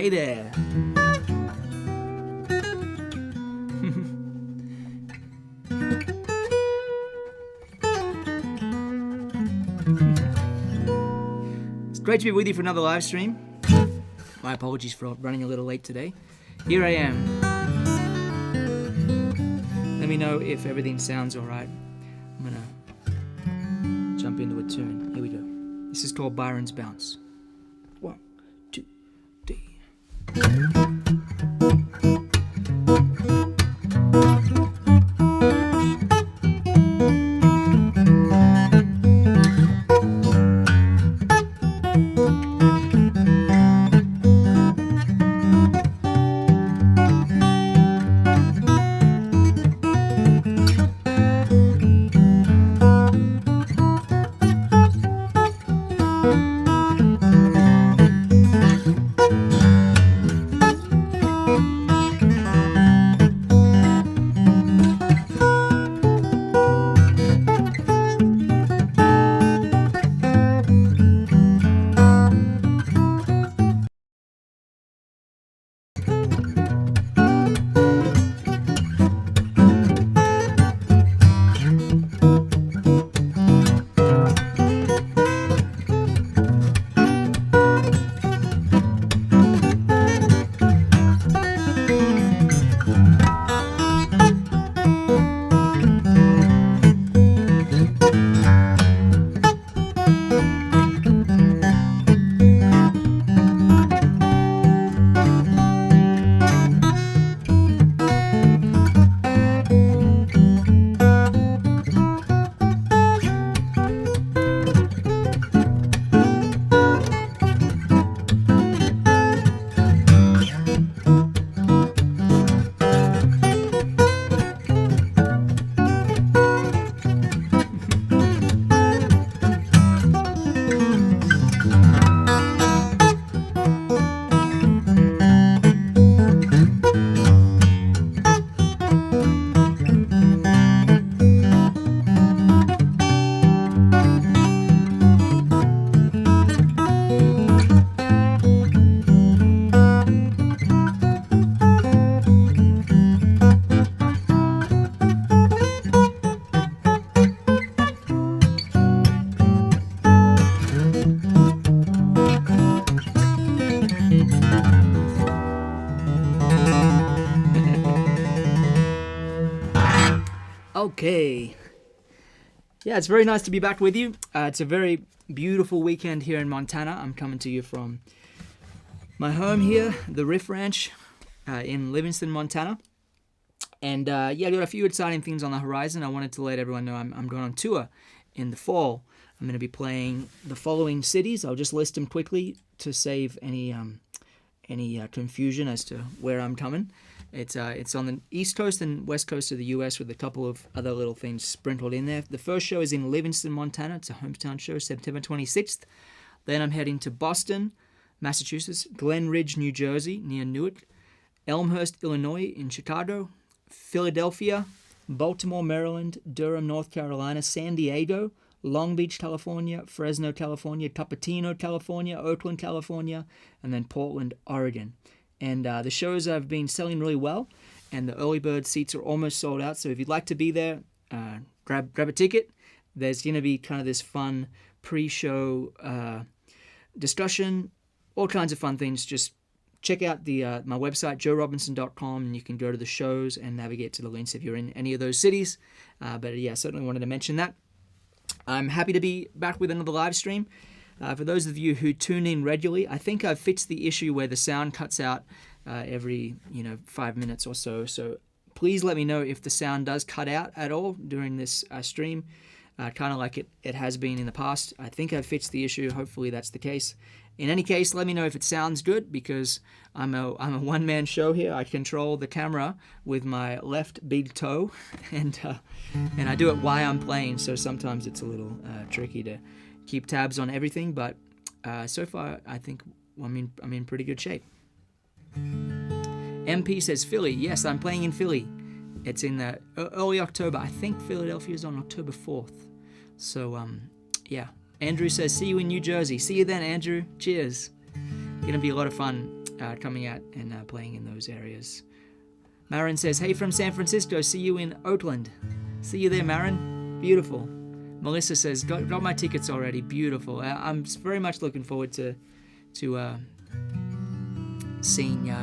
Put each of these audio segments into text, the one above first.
Hey there. It's great to be with you for another live stream. My apologies for running a little late today. Here I am. Let me know if everything sounds alright. I'm gonna jump into a tune. Here we go. This is called Byron's Bounce. 1, 2, 3. Okay. Yeah, it's very nice to be back with you. It's a very beautiful weekend here in Montana. I'm coming to you from my home here, the Riff Ranch in Livingston, Montana. And yeah, I got a few exciting things on the horizon. I wanted to let everyone know I'm going on tour in the fall. I'm going to be playing the following cities. I'll just list them quickly to save any confusion as to where I'm coming. It's on the East Coast and West Coast of the U.S. with a couple of other little things sprinkled in there. The first show is in Livingston, Montana. It's a hometown show, September 26th. Then I'm heading to Boston, Massachusetts, Glen Ridge, New Jersey, near Newark, Elmhurst, Illinois, in Chicago, Philadelphia, Baltimore, Maryland, Durham, North Carolina, San Diego, Long Beach, California, Fresno, California, Cupertino, California, Oakland, California, and then Portland, Oregon. And the shows have been selling really well, and the early bird seats are almost sold out. So if you'd like to be there, grab a ticket. There's going to be kind of this fun pre-show discussion, all kinds of fun things. Just check out my website, joerobinson.com, and you can go to the shows and navigate to the links if you're in any of those cities. But yeah, certainly wanted to mention that. I'm happy to be back with another live stream. For those of you who tune in regularly, I think I've fixed the issue where the sound cuts out every 5 minutes or so. So please let me know if the sound does cut out at all during this stream, kind of like it has been in the past. I think I've fixed the issue. Hopefully that's the case. In any case, let me know if it sounds good, because I'm a one-man show here. I control the camera with my left big toe, and I do it while I'm playing. So sometimes it's a little tricky to keep tabs on everything, but so far I think I'm in pretty good shape. MP says Philly. Yes, I'm playing in Philly. It's in the early October. I think Philadelphia is on October 4th. So yeah. Andrew says, see you in New Jersey. See you then, Andrew. Cheers. Gonna be a lot of fun. coming out and playing in those areas. Marin says, hey from San Francisco, see you in Oakland. See you there, Marin. Beautiful. Melissa says, got my tickets already. Beautiful. I'm very much looking forward to seeing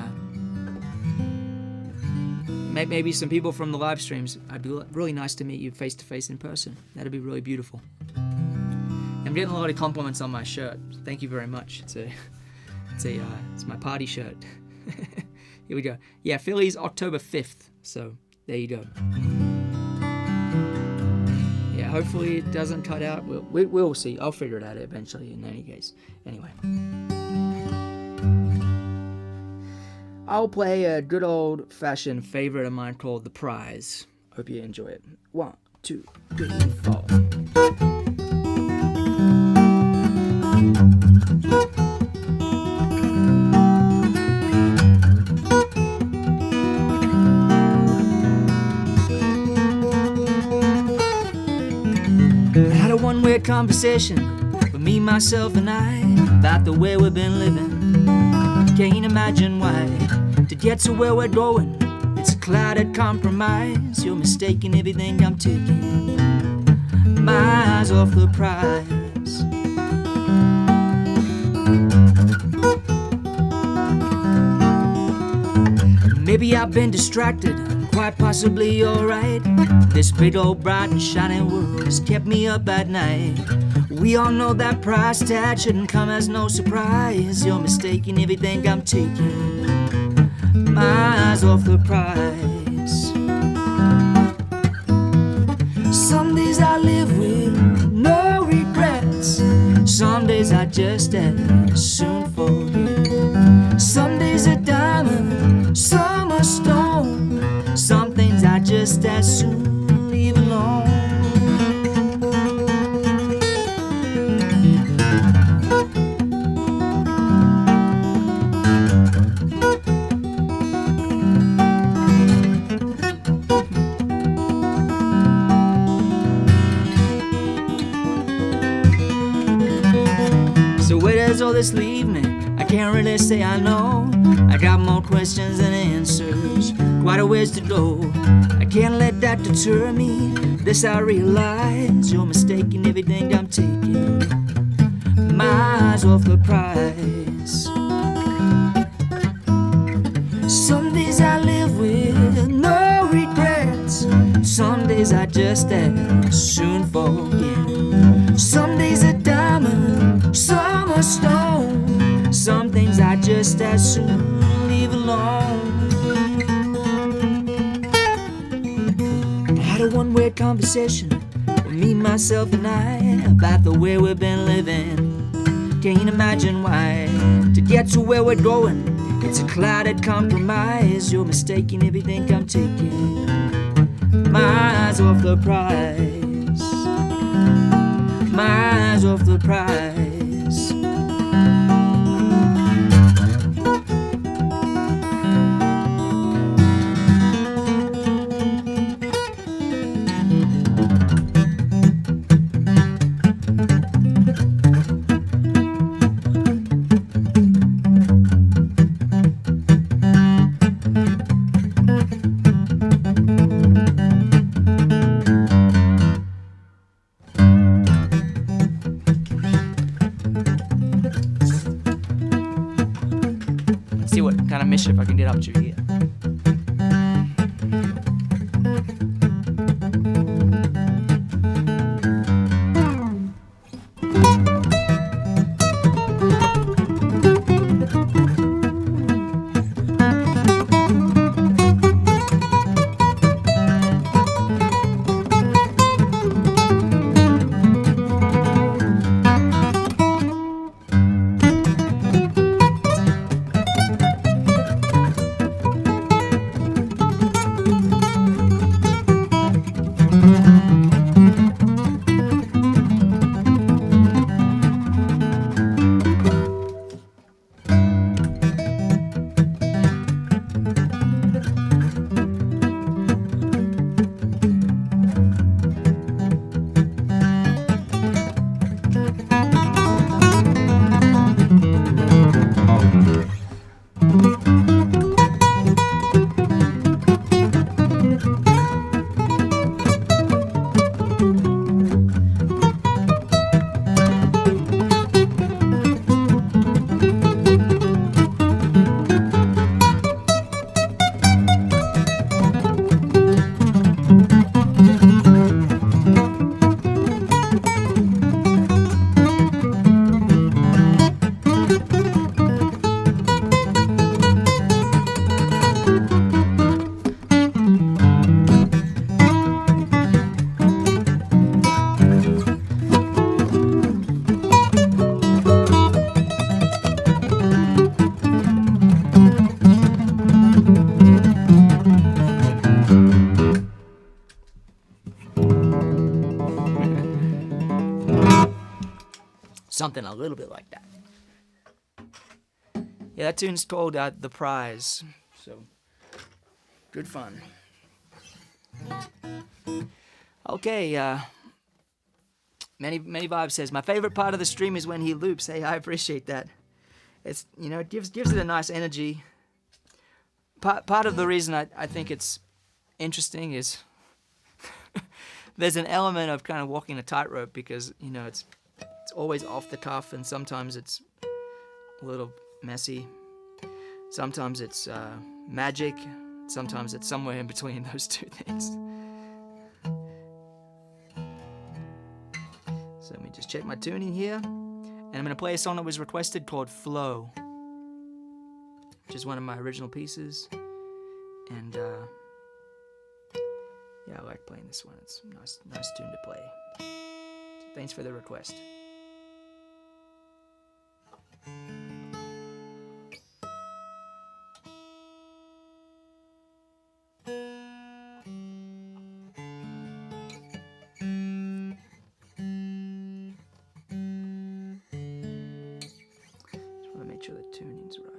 maybe some people from the live streams. It'd be really nice to meet you face to face in person. That'd be really beautiful. I'm getting a lot of compliments on my shirt. Thank you very much. It's my party shirt. Here we go. Yeah, Philly's October 5th. So there you go. Yeah, hopefully it doesn't cut out. We'll see. I'll figure it out eventually. In any case, anyway. I'll play a good old-fashioned favorite of mine called The Prize. Hope you enjoy it. 1, 2, 3, 4. I had a one-way conversation with me, myself, and I about the way we've been living. Can't imagine why. To get to where we're going, it's a clouded compromise. You're mistaking everything I'm taking. My eyes off the prize. Maybe I've been distracted, quite possibly you're right. This big old bright and shining world has kept me up at night. We all know that price tag shouldn't come as no surprise. You're mistaking everything I'm taking. My eyes off the prize. Some days I live with no regrets. Some days I just as soon forget. Some days a diamond, some a stone. Some things I just as soon leave alone. So where does all this leave me? I can't really say I know. I got more questions than answers, quite a ways to go. I can't let that deter me. This I realize, you're mistaking everything I'm taking. My eyes off the prize. Some days I live with no regrets. Some days I just as soon forget. Some days a diamond, some a stone. Some things I just as soon leave alone. I had a one-way conversation with me, myself, and I about the way we've been living. Can't imagine why. To get to where we're going, it's a clouded compromise. You're mistaking everything I'm taking. My eyes off the prize. My eyes off the prize. If I can get up to here. Something a little bit like that. Yeah, that tune's called The Prize. So, good fun. Okay, Many Vibes says, my favorite part of the stream is when he loops. Hey, I appreciate that. It's, it gives it a nice energy. Part of the reason I think it's interesting is there's an element of kind of walking a tightrope because, it's always off the cuff and sometimes it's a little messy. Sometimes it's magic. Sometimes it's somewhere in between those two things. So let me just check my tuning here. And I'm going to play a song that was requested called Flow, which is one of my original pieces. And yeah, I like playing this one. It's a nice tune to play. So thanks for the request. Sure the tuning's right.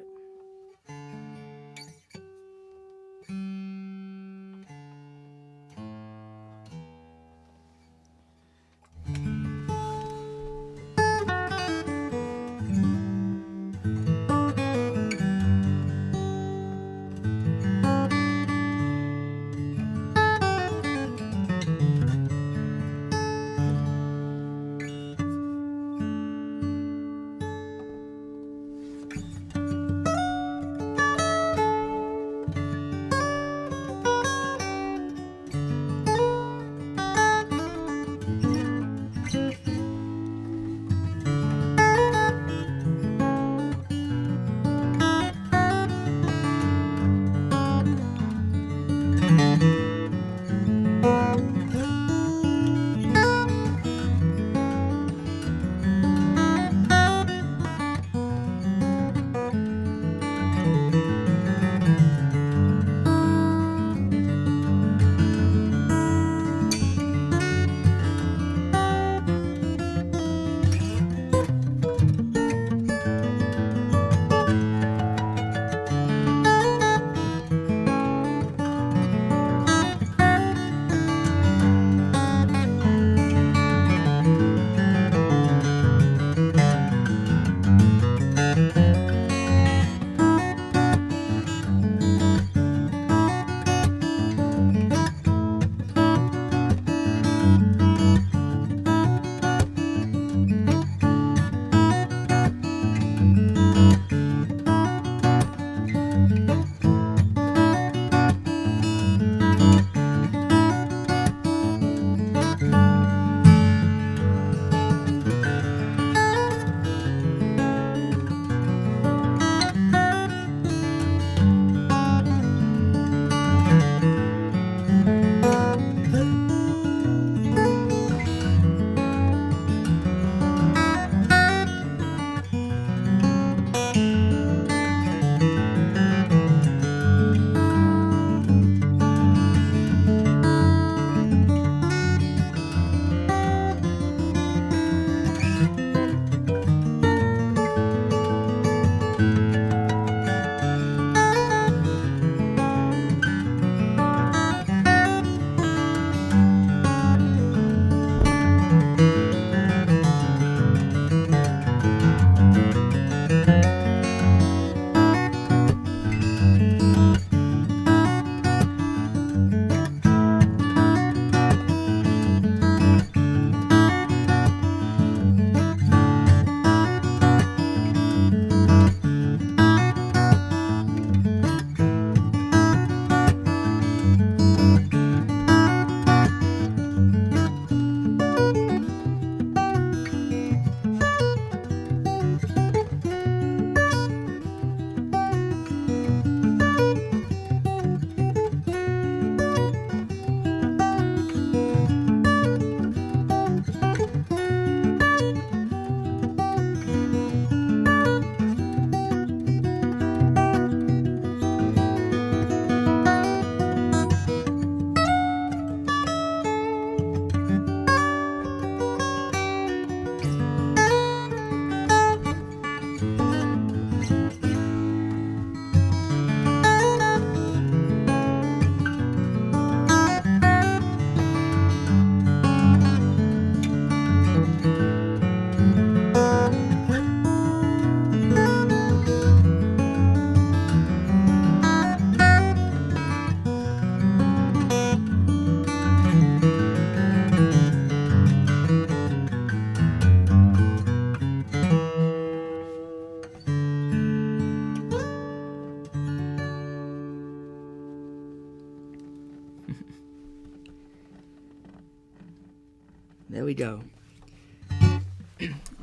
There we go.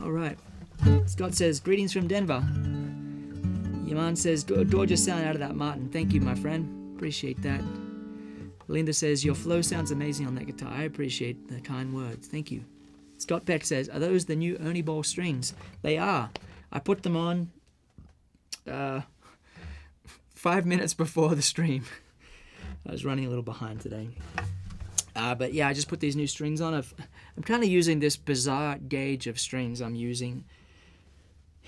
All right. Scott says, greetings from Denver. Yaman says, gorgeous sound out of that Martin. Thank you, my friend. Appreciate that. Linda says, your flow sounds amazing on that guitar. I appreciate the kind words. Thank you. Scott Peck says, are those the new Ernie Ball strings? They are. I put them on 5 minutes before the stream. I was running a little behind today. But yeah, I just put these new strings on. I'm kind of using this bizarre gauge of strings I'm using.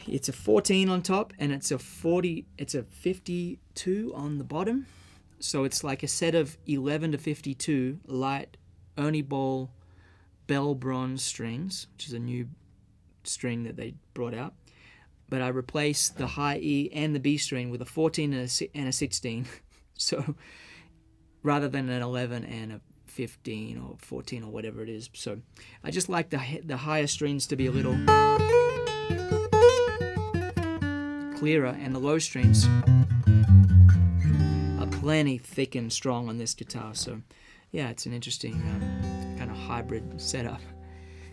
It's a 14 on top and it's a 52 on the bottom. So it's like a set of 11 to 52 light Ernie Ball bell bronze strings, which is a new string that they brought out. But I replaced the high E and the B string with a 14 and a 16. So rather than an 11 and a 15 or 14 or whatever it is. So I just like the higher strings to be a little clearer, and the low strings are plenty thick and strong on this guitar. So yeah, it's an interesting kind of hybrid setup.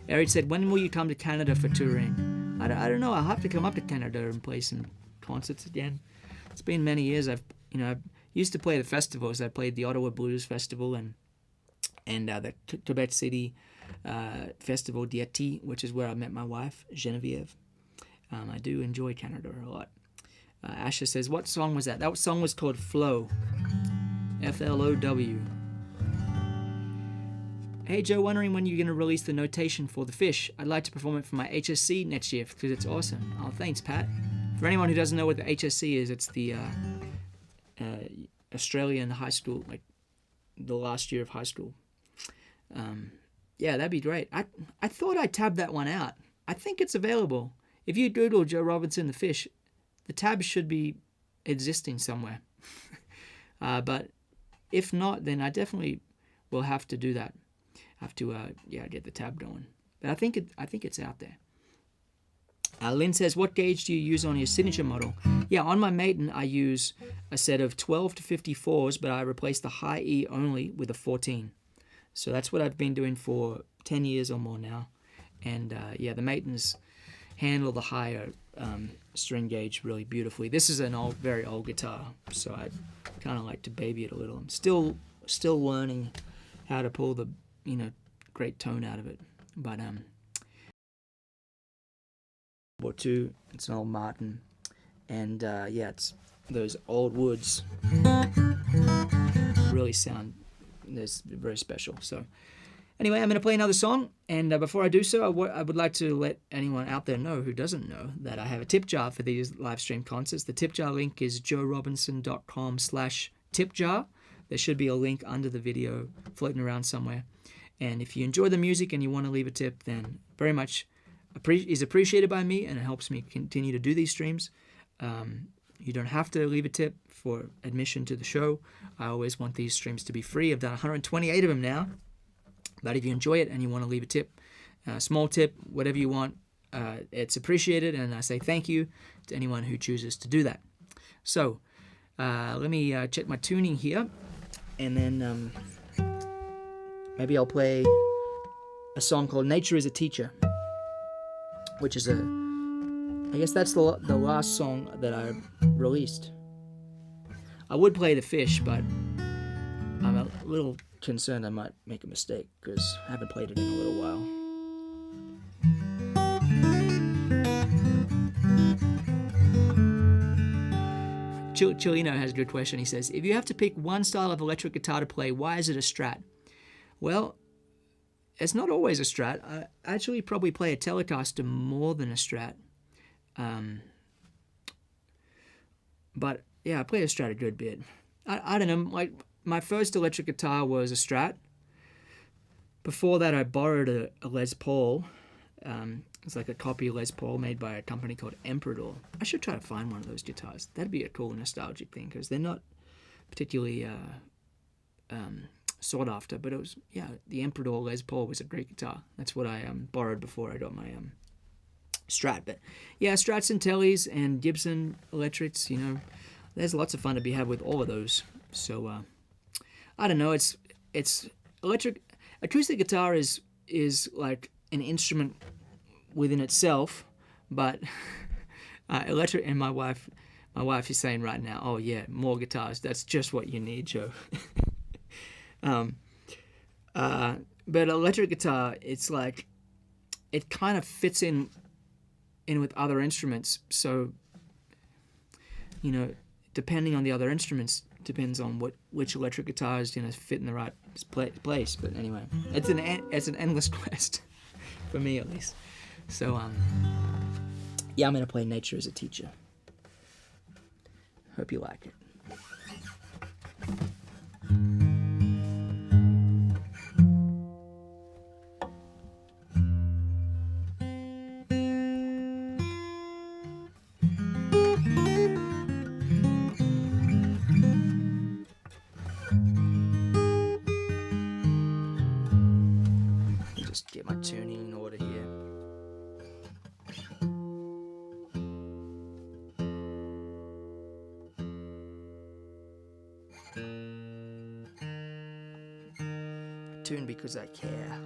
Eric said, when will you come to Canada for touring? I don't know. I'll have to come up to Canada and play some concerts again. It's been many years. I used to play the festivals. I played the Ottawa Blues Festival and the Quebec City Festival d'Yeti, which is where I met my wife, Genevieve. I do enjoy Canada a lot. Asha says, what song was that? That song was called Flow. Flow. Hey Joe, wondering when you're going to release the notation for The Fish. I'd like to perform it for my HSC next year because it's awesome. Oh, thanks, Pat. For anyone who doesn't know what the HSC is, it's the Australian high school, like the last year of high school. Yeah, that'd be great. I thought I tabbed that one out. I think it's available. If you Google Joe Robinson The Fish, the tab should be existing somewhere. But if not, then I definitely will have to do that. Have to get the tab going. But I think it's out there. Lynn says, what gauge do you use on your signature model? Yeah, on my Maiden, I use a set of 12 to 54s, but I replace the high E only with a 14. So that's what I've been doing for 10 years or more now. And yeah, the Maidens handle the higher string gauge really beautifully. This is an very old guitar, so I kind of like to baby it a little. I'm still learning how to pull the great tone out of it. But or two, it's an old Martin, and yeah, it's those old woods really sound very special. So anyway, I'm going to play another song, and before I do so, I would like to let anyone out there know who doesn't know that I have a tip jar for these live stream concerts. The tip jar link is joerobinson.com/tipjar. There should be a link under the video floating around somewhere. And if you enjoy the music and you want to leave a tip, then very much is appreciated by me, and it helps me continue to do these streams. You don't have to leave a tip for admission to the show. I always want these streams to be free. I've done 128 of them now. But if you enjoy it and you want to leave a tip, small tip, whatever you want, it's appreciated, and I say thank you to anyone who chooses to do that. So let me check my tuning here, and then maybe I'll play a song called Nature is a Teacher, which is I guess that's the last song that I released. I would play The Fish, but I'm a little concerned I might make a mistake because I haven't played it in a little while. Chilino has a good question. He says, if you have to pick one style of electric guitar to play, why is it a Strat? Well, it's not always a Strat. I actually probably play a Telecaster more than a Strat. But yeah, I play a Strat a good bit. I don't know, like my first electric guitar was a Strat. Before that, I borrowed a Les Paul. It's like a copy of Les Paul made by a company called Emperador. I should try to find one of those guitars. That'd be a cool nostalgic thing because they're not particularly sought after. But it was, yeah, the Emperador Les Paul was a great guitar. That's what I borrowed before I got my Strat. But yeah, Strats and Tellys and Gibson electrics, there's lots of fun to be had with all of those. So I don't know, it's electric. Acoustic guitar is is like an instrument within itself, but electric. And my wife is saying right now, "Oh yeah, more guitars. That's just what you need, Joe." But electric guitar, it's like it kind of fits in with other instruments. So, depending on the other instruments, depends on which electric guitars fit in the right place. But anyway, it's an endless quest for me, at least. So yeah, I'm gonna play Nature as a Teacher. Hope you like it. Just get my tuning in order here. Tune because I care.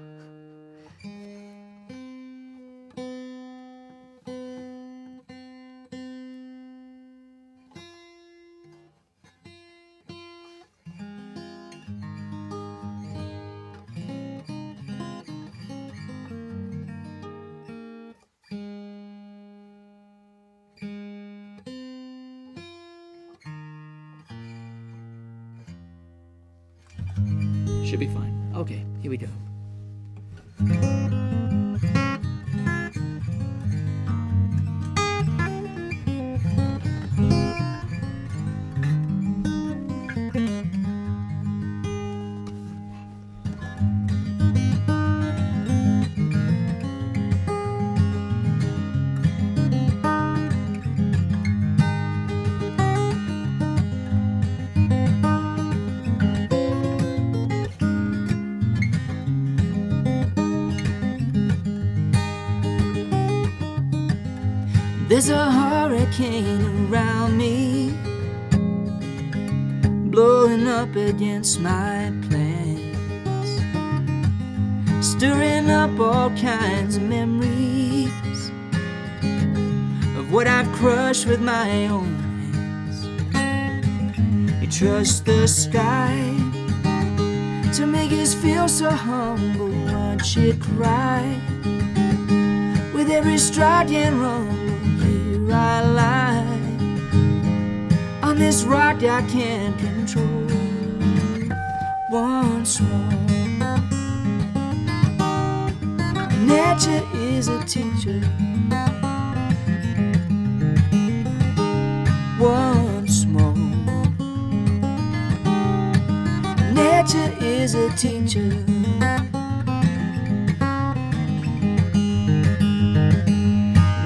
Should be fine. Okay, here we go. There's a hurricane around me, blowing up against my plans, stirring up all kinds of memories of what I've crushed with my own hands. You trust the sky to make us feel so humble, watch it cry with every strike and rumble. I lie on this rock I can't control. Once more, nature is a teacher. Once more, nature is a teacher.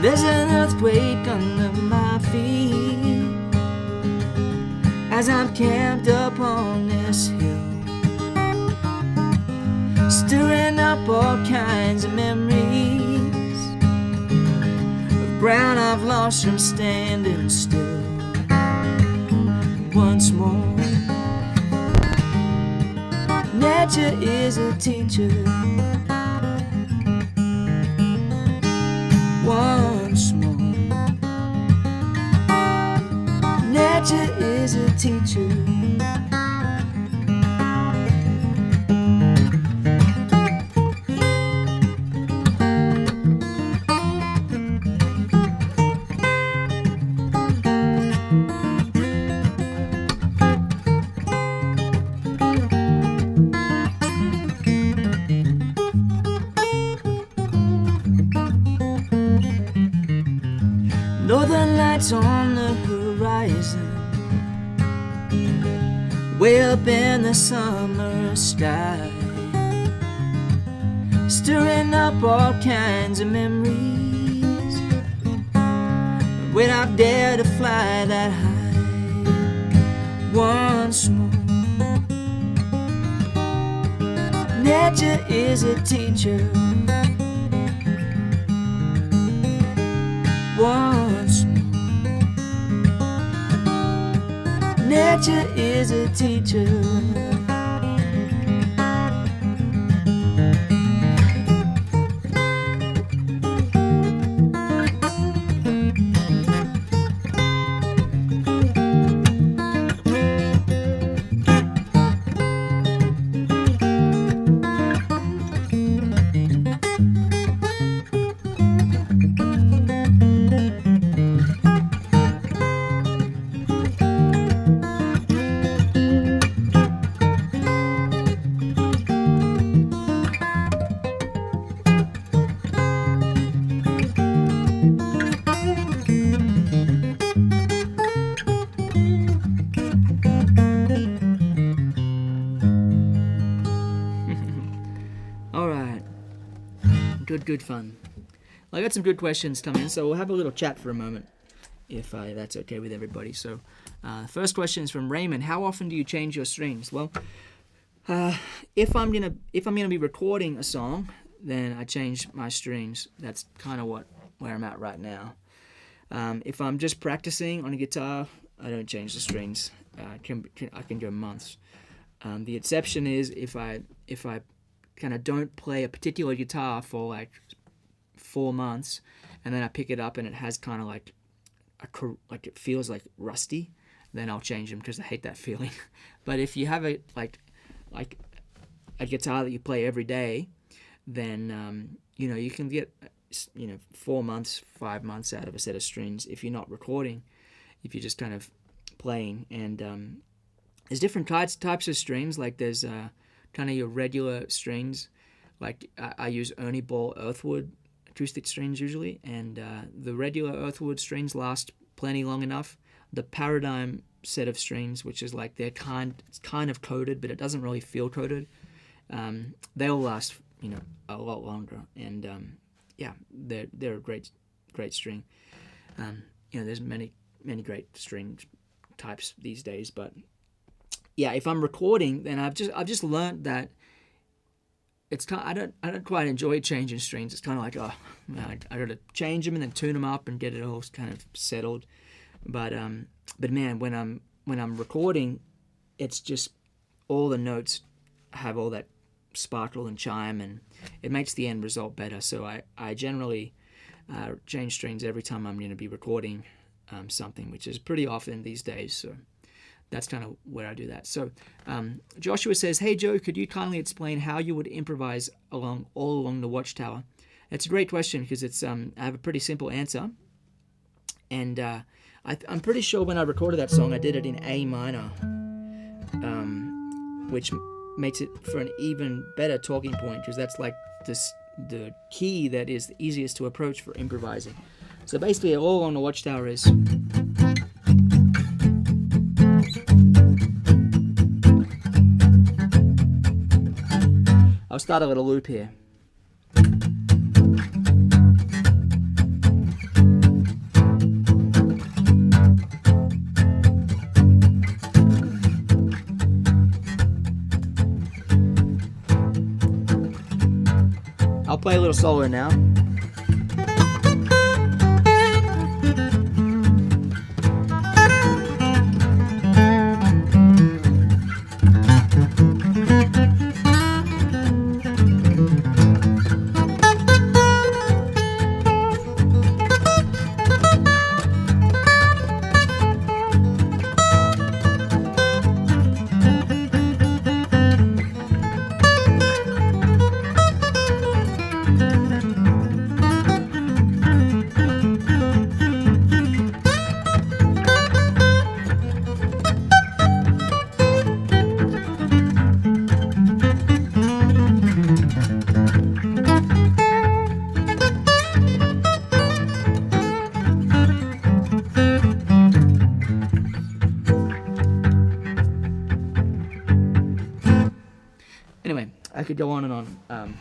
There's an earthquake under my feet as I'm camped up on this hill, stirring up all kinds of memories of ground I've lost from standing still. Once more, nature is a teacher. Once more, nature is a teacher. Northern lights on the horizon, way up in the summer sky, stirring up all kinds of memories of when I dare to fly that high. Once more, nature is a teacher. Once more, nature is a teacher. good fun. Well, I got some good questions coming in, so we'll have a little chat for a moment, if that's okay with everybody. So, first question is from Raymond. How often do you change your strings? Well, if I'm gonna be recording a song, then I change my strings. That's kind of where I'm at right now. If I'm just practicing on a guitar, I don't change the strings. I can go months. The exception is if I kind of don't play a particular guitar for like 4 months, and then I pick it up and it has kind of like it feels like rusty, then I'll change them because I hate that feeling. But if you have a guitar that you play every day, then you can get 4 months, 5 months out of a set of strings if you're not recording, if you're just kind of playing. And there's different types of strings. Like there's kind of your regular strings, like I use Ernie Ball Earthwood acoustic strings usually, and the regular Earthwood strings last plenty long enough. The Paradigm set of strings, which is like it's kind of coated, but it doesn't really feel coated. They'll last a lot longer, and they're a great string. There's many great string types these days, but yeah, if I'm recording, then I've just learned that it's I don't quite enjoy changing strings. It's kind of like, oh man, I gotta change them and then tune them up and get it all kind of settled. But man, when I'm recording, it's just all the notes have all that sparkle and chime, and it makes the end result better. So I generally change strings every time I'm going to be recording something, which is pretty often these days. So that's kind of where I do that. So Joshua says, "Hey Joe, could you kindly explain how you would improvise all along the Watchtower?" It's a great question because it's I have a pretty simple answer, and I'm pretty sure when I recorded that song, I did it in A minor, which makes it for an even better talking point because that's like the key that is the easiest to approach for improvising. So basically, all along the Watchtower is. I'll start a little loop here. I'll play a little solo now. I could go on and on.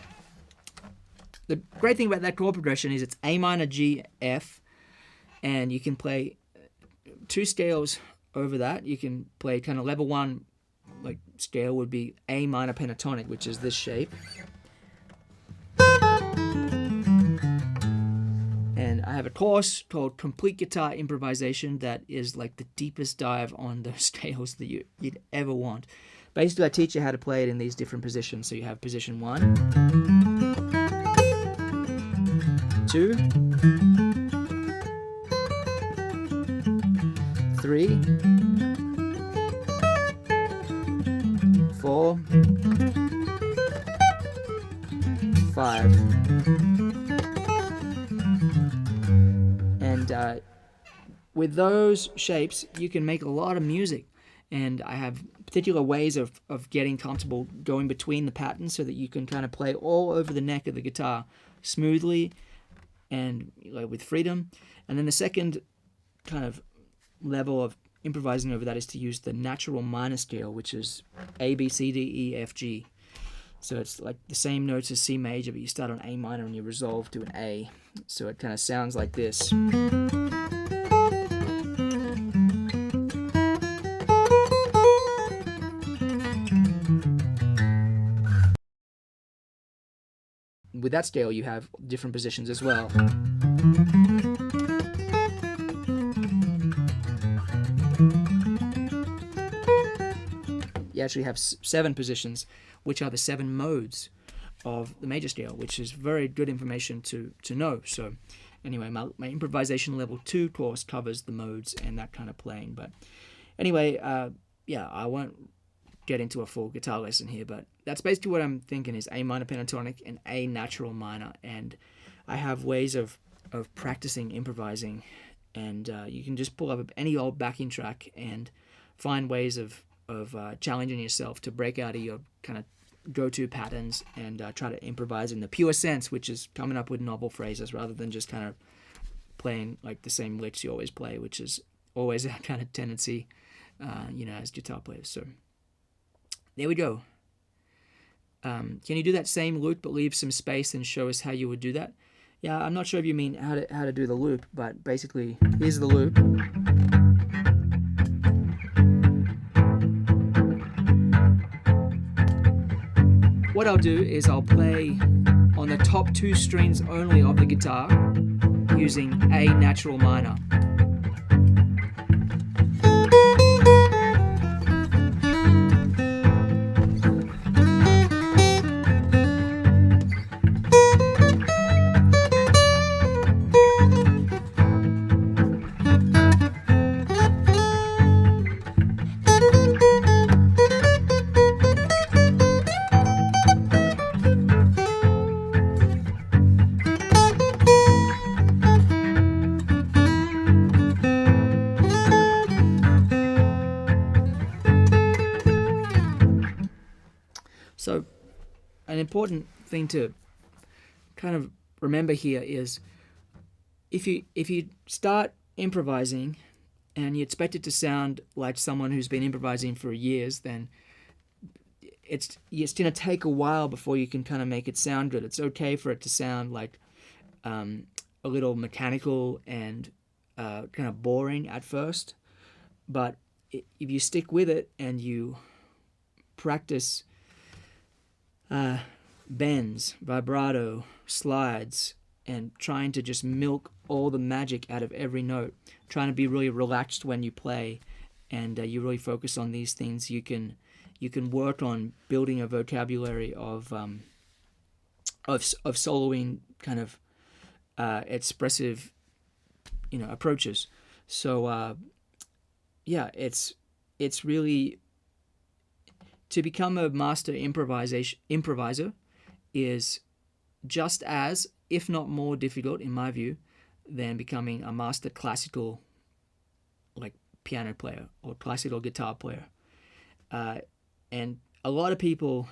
The great thing about that chord progression is it's A minor, G, F, and you can play 2 scales over that. You can play kind of level 1, like scale would be A minor pentatonic, which is this shape. And I have a course called Complete Guitar Improvisation that is like the deepest dive on those scales that you'd ever want. Basically, I teach you how to play it in these different positions. So you have position 1, 2, 3, 4, 5. And with those shapes, you can make a lot of music. And I have particular ways of getting comfortable going between the patterns so that you can kind of play all over the neck of the guitar smoothly and with freedom. And then the second kind of level of improvising over that is to use the natural minor scale, which is A, B, C, D, E, F, G. So it's like the same notes as C major, but you start on A minor and you resolve to an A. So it kind of sounds like this. With that scale, you have different positions as well. You actually have 7 positions, which are the 7 modes of the major scale, which is very good information to know. So anyway, my improvisation level 2 course covers the modes and that kind of playing. But anyway, yeah, I won't get into a full guitar lesson here, but that's basically what I'm thinking is A minor pentatonic and A natural minor. And I have ways of practicing improvising, and you can just pull up any old backing track and find ways of challenging yourself to break out of your kind of go-to patterns and try to improvise in the pure sense, which is coming up with novel phrases rather than just kind of playing like the same licks you always play, which is always a kind of tendency, as guitar players. So there we go. Can you do that same loop but leave some space and show us how you would do that? Yeah, I'm not sure if you mean how to do the loop, but basically here's the loop. What I'll do is I'll play on the top 2 strings only of the guitar using A natural minor. So an important thing to kind of remember here is if you start improvising and you expect it to sound like someone who's been improvising for years, then it's going to take a while before you can kind of make it sound good. It's okay for it to sound like a little mechanical and kind of boring at first, but if you stick with it and you practice bends, vibrato, slides, and trying to just milk all the magic out of every note, trying to be really relaxed when you play, and you really focus on these things, you can work on building a vocabulary of soloing kind of expressive approaches. So yeah, it's really, to become a master improviser is just as, if not more difficult in my view, than becoming a master classical like piano player or classical guitar player. And a lot of people,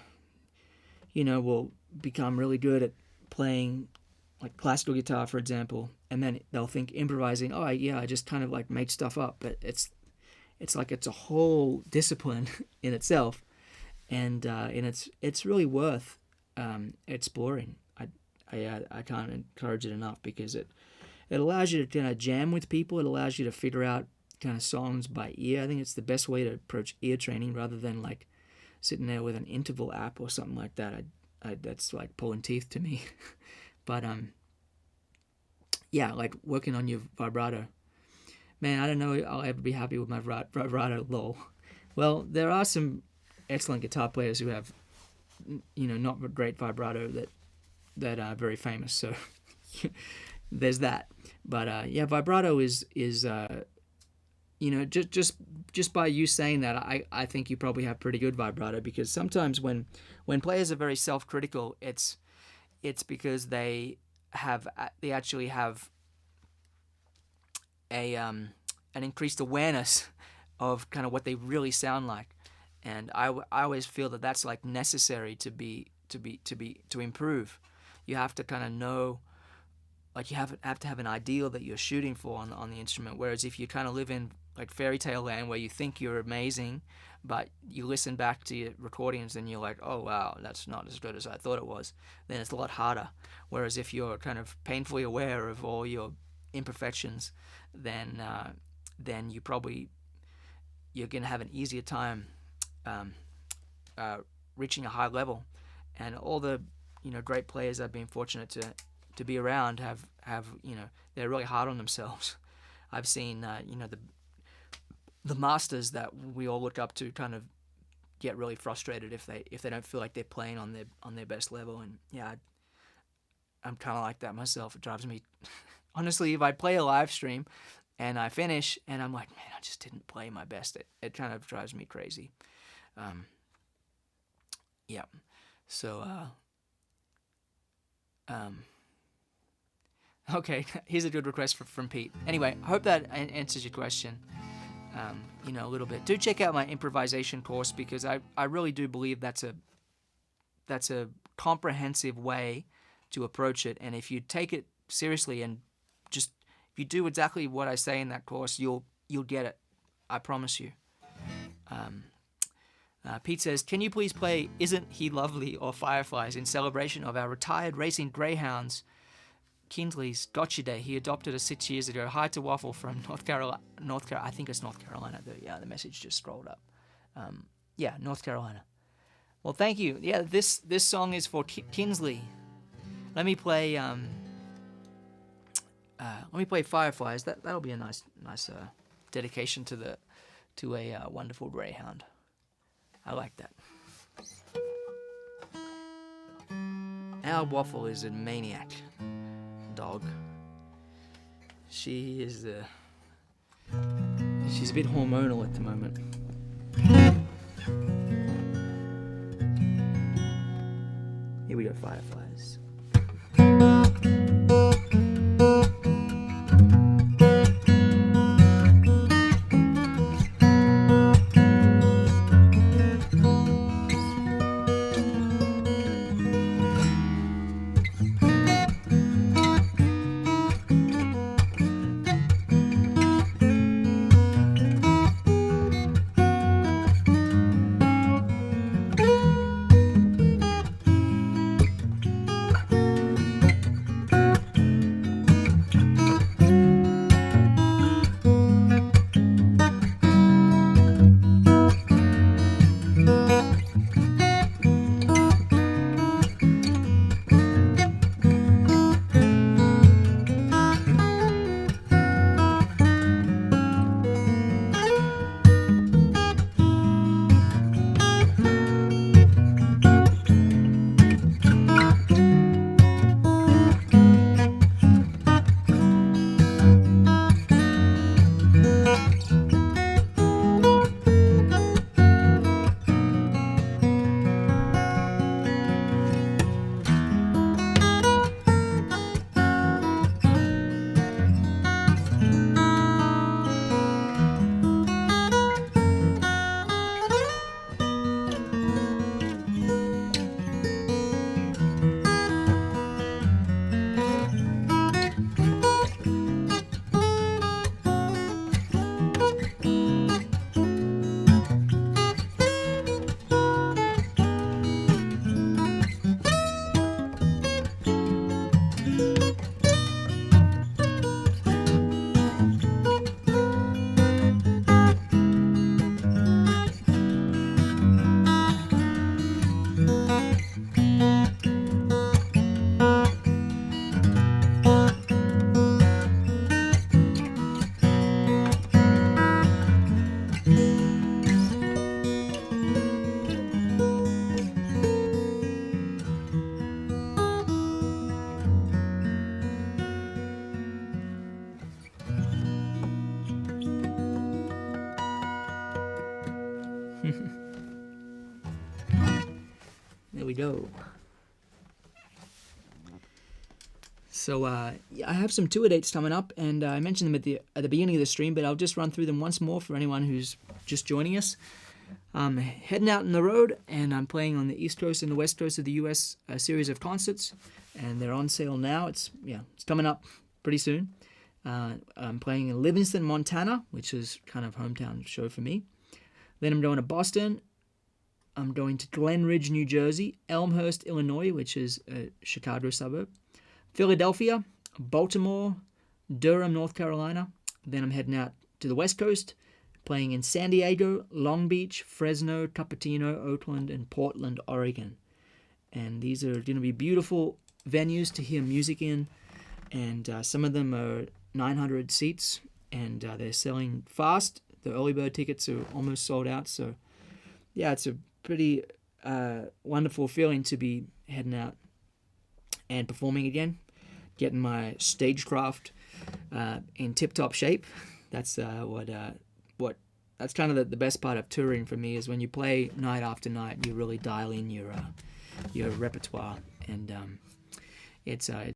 will become really good at playing like classical guitar, for example, and then they'll think improvising, oh yeah, I just kind of like make stuff up, but it's like it's a whole discipline in itself. And it's really worth exploring. I can't encourage it enough, because it allows you to kind of jam with people. It allows you to figure out kind of songs by ear. I think it's the best way to approach ear training rather than like sitting there with an interval app or something like that. That's like pulling teeth to me. But yeah, like working on your vibrato. Man, I don't know I'll ever be happy with my vibrato, lol. Well, there are some excellent guitar players who have, not great vibrato that are very famous. So there's that. But yeah, vibrato is just by you saying that, I think you probably have pretty good vibrato, because sometimes when players are very self-critical, it's because they actually have an increased awareness of kind of what they really sound like. And I always feel that that's like necessary to improve. You have to kind of know like you have to have an ideal that you're shooting for on the instrument. Whereas if you kind of live in like fairy tale land where you think you're amazing, but you listen back to your recordings and you're like, oh wow, that's not as good as I thought it was, then it's a lot harder. Whereas if you're kind of painfully aware of all your imperfections, then you're gonna have an easier time reaching a high level. And all the great players I've been fortunate to be around have they're really hard on themselves. I've seen the masters that we all look up to kind of get really frustrated if they don't feel like they're playing on their best level. And yeah, I'm kind of like that myself. It drives me honestly, if I play a live stream and I finish and I'm like, man, I just didn't play my best, it kind of drives me crazy. Yeah, so okay, here's a good request from Pete. Anyway, I hope that answers your question. A little bit. Do check out my improvisation course, because I really do believe that's a comprehensive way to approach it. And if you take it seriously and just if you do exactly what I say in that course, you'll get it. I promise you. Pete says, can you please play Isn't He Lovely or Fireflies in celebration of our retired racing greyhounds Kinsley's Gotcha Day? He adopted us 6 years ago. Hi to Waffle from North Carolina. I think it's North Carolina. The message just scrolled up. North Carolina. Well, thank you. Yeah, this song is for Kinsley. Let me play Fireflies. That'll be a nice dedication to a wonderful greyhound. I like that. Our Waffle is a maniac dog. She's a bit hormonal at the moment. Here we go, Fireflies. There we go. So I have some tour dates coming up, and I mentioned them at the beginning of the stream, but I'll just run through them once more for anyone who's just joining us. I'm heading out on the road, and I'm playing on the East Coast and the West Coast of the U.S. A series of concerts, and they're on sale now. It's coming up pretty soon. I'm playing in Livingston, Montana, which is kind of hometown show for me. Then I'm going to Boston. I'm going to Glen Ridge, New Jersey, Elmhurst, Illinois, which is a Chicago suburb, Philadelphia, Baltimore, Durham, North Carolina. Then I'm heading out to the West Coast, playing in San Diego, Long Beach, Fresno, Cupertino, Oakland, and Portland, Oregon. And these are going to be beautiful venues to hear music in, and some of them are 900 seats, and they're selling fast. The early bird tickets are almost sold out, so yeah, it's a pretty wonderful feeling to be heading out and performing again, getting my stagecraft in tip-top shape. That's that's kind of the best part of touring for me, is when you play night after night, you really dial in your repertoire, and it's a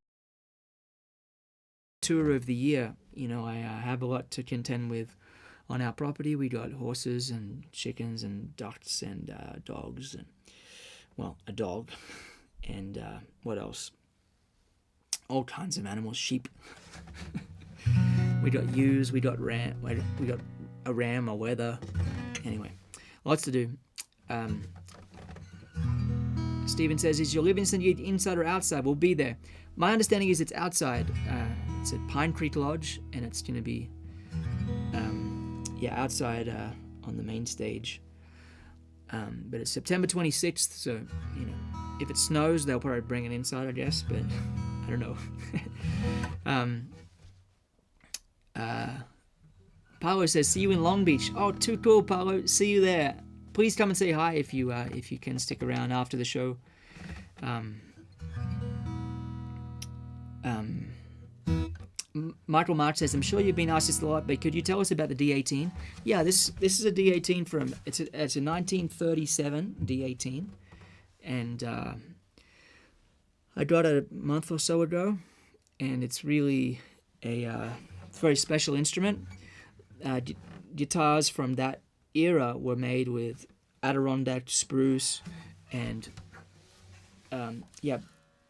tour of the year. I have a lot to contend with. On our property, we got horses and chickens and ducks and dogs, and a dog, and what else? All kinds of animals, sheep. We got ewes, we got a ram, a wether. Anyway, lots to do. Steven says, "Is your Livingston gig inside or outside?" We'll be there. My understanding is it's outside. It's at Pine Creek Lodge, and it's going to be outside on the main stage. But it's September 26th, so if it snows, they'll probably bring it inside, I guess. But I don't know. Paolo says, "See you in Long Beach." Oh, too cool, Paolo. See you there. Please come and say hi if you can stick around after the show. Michael March says, "I'm sure you've been asked this a lot, but could you tell us about the D18?" Yeah, this is a D18 from it's a 1937 D18, and I got it a month or so ago, and it's really it's a very special instrument. Guitars from that era were made with Adirondack spruce and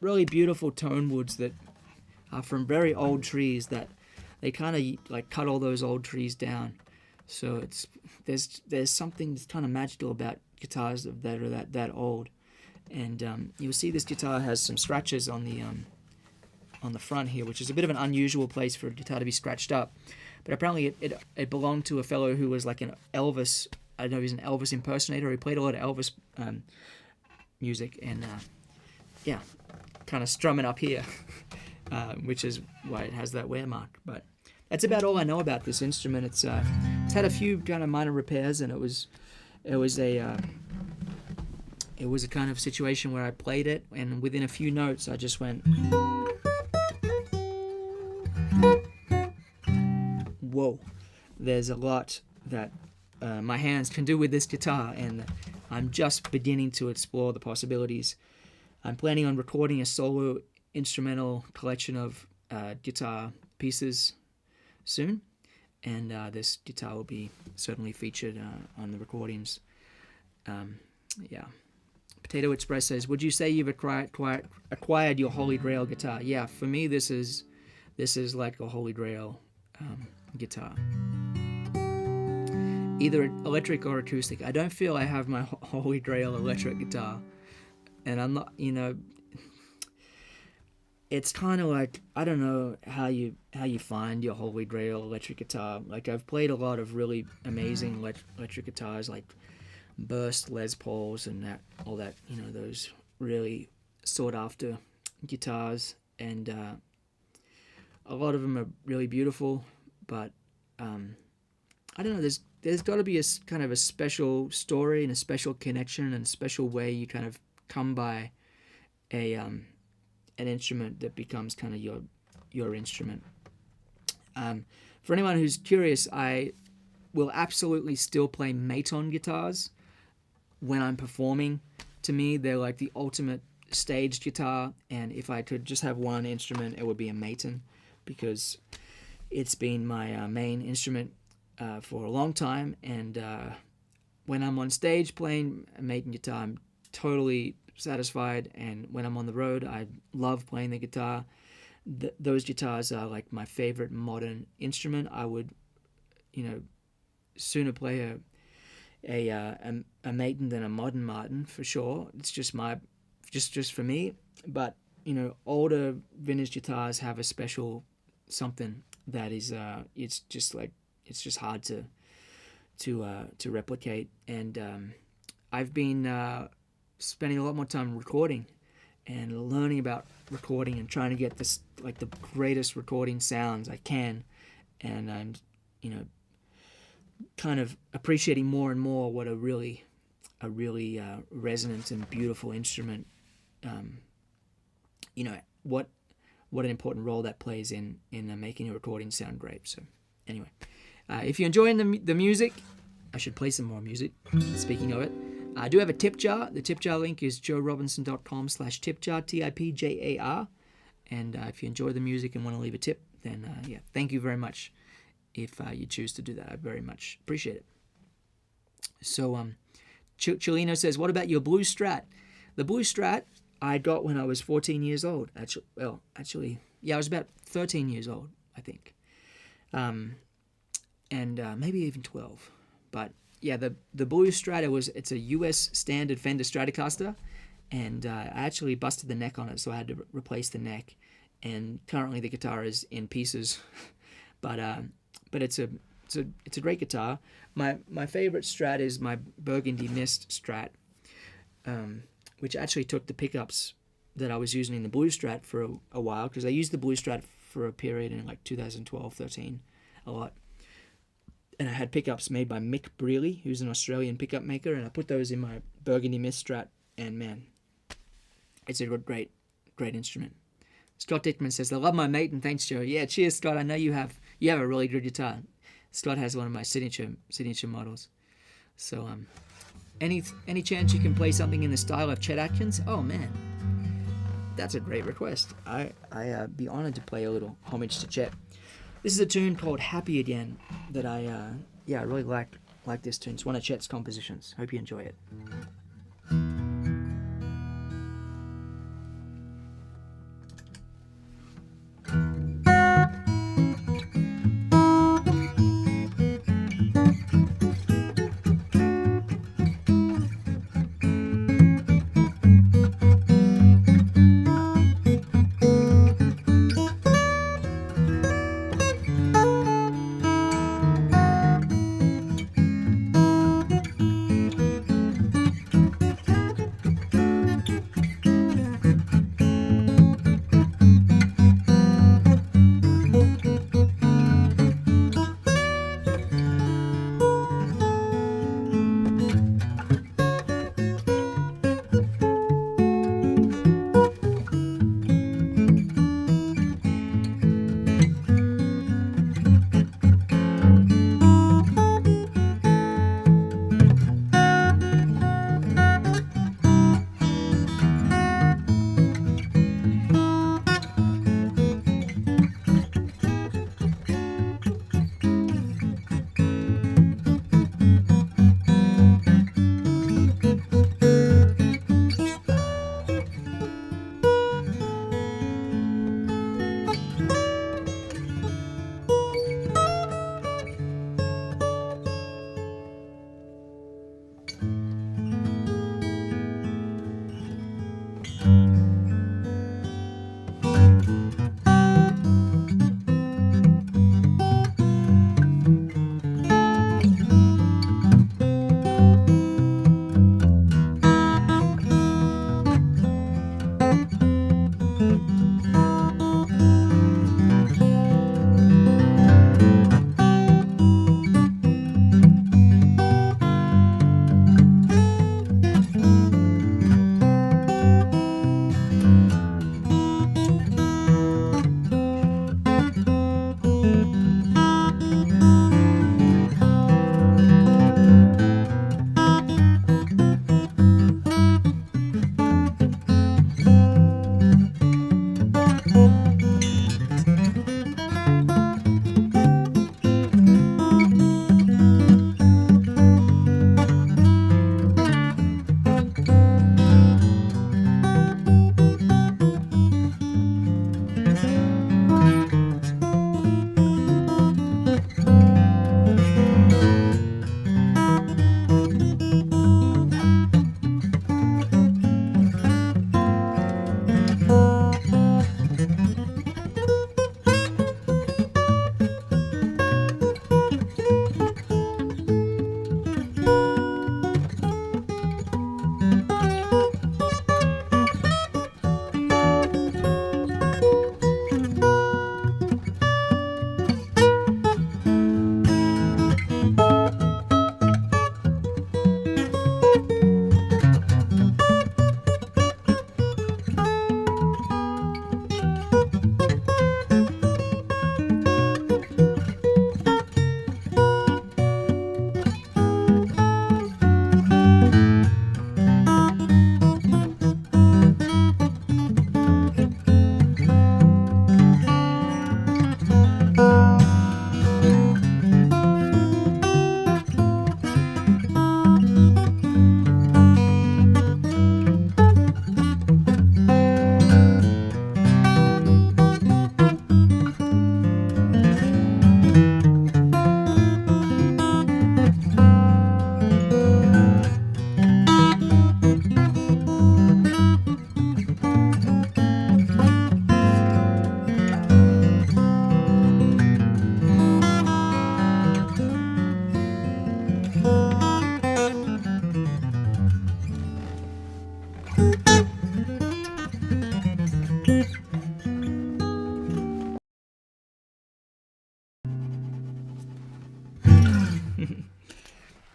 really beautiful tone woods that are from very old trees, that they kind of like cut all those old trees down. So there's something that's kind of magical about guitars that are that old. And you'll see this guitar has some scratches on the front here, which is a bit of an unusual place for a guitar to be scratched up. But apparently it belonged to a fellow who was like an Elvis. I don't know, he's an Elvis impersonator. He played a lot of Elvis music, and kind of strumming up here, which is why it has that wear mark. But that's about all I know about this instrument. It's had a few kind of minor repairs, and it was a kind of situation where I played it, and within a few notes I just went, whoa, there's a lot that my hands can do with this guitar, and I'm just beginning to explore the possibilities. I'm planning on recording a solo instrumental collection of guitar pieces soon, and this guitar will be certainly featured on the recordings. Potato Express says, "Would you say you've acquired your Holy Grail guitar?" Yeah, for me this is like a Holy Grail guitar. Either electric or acoustic. I don't feel I have my Holy Grail electric guitar, and I'm not. It's kind of like, I don't know how you find your Holy Grail electric guitar. Like, I've played a lot of really amazing electric guitars, like Burst Les Pauls and all that, those really sought after guitars, and a lot of them are really beautiful, but I don't know, there's got to be a kind of a special story and a special connection and a special way you kind of come by an instrument that becomes kind of your instrument. For anyone who's curious, I will absolutely still play Maton guitars when I'm performing. To me, they're like the ultimate stage guitar, and if I could just have one instrument, it would be a Maton, because it's been my main instrument for a long time, and when I'm on stage playing a Maiden guitar, I'm totally satisfied, and when I'm on the road, I love playing the guitar. Those guitars are like my favorite modern instrument. I would, sooner play a Maiden than a modern Martin for sure. It's just just for me. But older vintage guitars have a special something that is it's just hard to replicate. And I've been spending a lot more time recording and learning about recording and trying to get this like the greatest recording sounds I can. And I'm kind of appreciating more and more what a really resonant and beautiful instrument, what an important role that plays in making a recording sound great. So anyway, if you're enjoying the music, I should play some more music. Speaking of it, I do have a tip jar. The tip jar link is joerobinson.com/tipjar, TIPJAR. And if you enjoy the music and want to leave a tip, then thank you very much. If you choose to do that, I very much appreciate it. So Chilino says, what about your blue Strat? The blue Strat I got when I was 14 years old. Actually, I was about 13 years old, I think. And maybe even 12. But yeah, the blue Strat, it's a US standard Fender Stratocaster, and I actually busted the neck on it, so I had to replace the neck. And currently the guitar is in pieces, but it's a great guitar. My favorite Strat is my Burgundy Mist Strat, which actually took the pickups that I was using in the blue Strat for a while, because I used the blue Strat for a period in like 2012-13 a lot. And I had pickups made by Mick Brealey, who's an Australian pickup maker, and I put those in my Burgundy Mist Strat, and man, it's a great instrument. Scott Dickman says, I love my Maiden. Thanks, Joe. Yeah, cheers, Scott. I know you have a really good guitar. Scott has one of my signature models. So, any chance you can play something in the style of Chet Atkins? Oh man, that's a great request. I'd be honored to play a little homage to Chet. This is a tune called Happy Again that I really like this tune. It's one of Chet's compositions. Hope you enjoy it.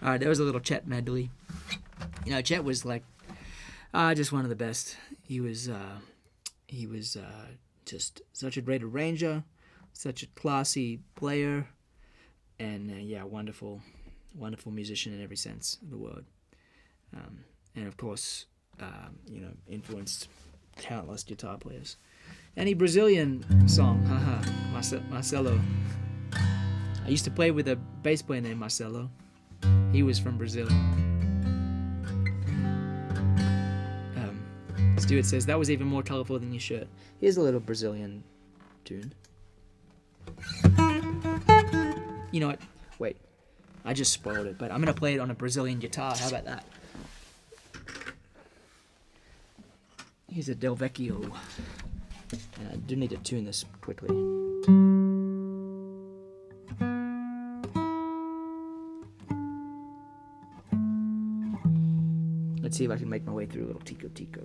All right, there was a little Chet medley. You know, Chet was like just one of the best. He was just such a great arranger, such a classy player, and wonderful musician in every sense of the word. And of course, influenced countless guitar players. Any Brazilian song, Marcelo. I used to play with a bass player named Marcelo. He was from Brazil. Stuart says, that was even more colorful than your shirt. Here's a little Brazilian tune. You know what? Wait. I just spoiled it, but I'm going to play it on a Brazilian guitar. How about that? Here's a Del Vecchio. And I do need to tune this quickly. Let's see if I can make my way through a little Tico Tico.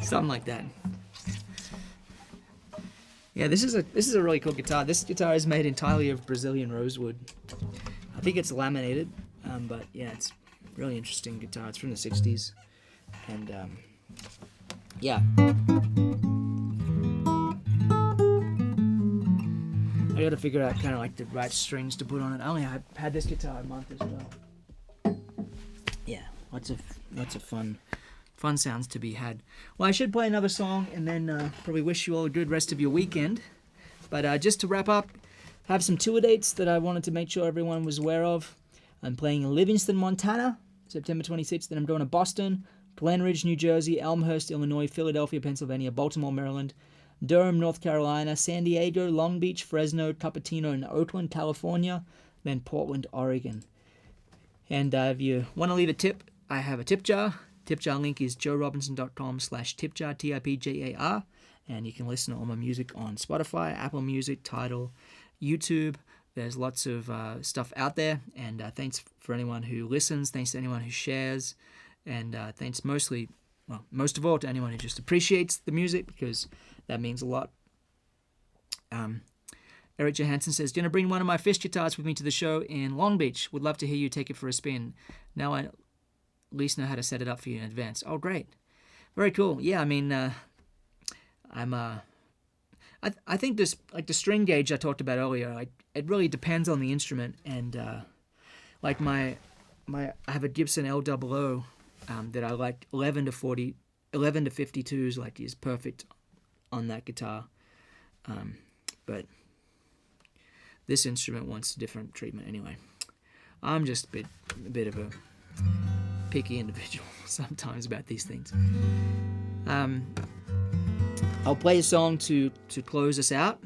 Something like that. Yeah, this is a really cool guitar. This guitar is made entirely of Brazilian rosewood. I think it's laminated, but yeah, it's a really interesting guitar. It's from the 60s, and yeah. I got to figure out kind of like the right strings to put on it. I only had this guitar a month as well. Yeah, lots of fun sounds to be had. Well, I should play another song and then probably wish you all a good rest of your weekend. But just to wrap up, I have some tour dates that I wanted to make sure everyone was aware of. I'm playing in Livingston, Montana, September 26th. Then I'm going to Boston, Glen Ridge, New Jersey, Elmhurst, Illinois, Philadelphia, Pennsylvania, Baltimore, Maryland, Durham, North Carolina, San Diego, Long Beach, Fresno, Cupertino, and Oakland, California, then Portland, Oregon. And if you want to leave a tip, I have a tip jar. Tip jar link is joerobinson.com/tipjar, TIPJAR, and you can listen to all my music on Spotify, Apple Music, Tidal, YouTube. There's lots of stuff out there, and thanks for anyone who listens, thanks to anyone who shares, and thanks most of all to anyone who just appreciates the music, because that means a lot. Eric Johansson says, going to bring one of my fish guitars with me to the show in Long Beach. Would love to hear you take it for a spin. Now I at least know how to set it up for you in advance. Oh, great. Very cool. Yeah, I mean, I think this, like the string gauge I talked about earlier, it really depends on the instrument. And like I have a Gibson LOO that I like 11 to 52s, like is perfect on that guitar. But this instrument wants different treatment anyway. I'm just a bit of a picky individual sometimes about these things. I'll play a song to close us out,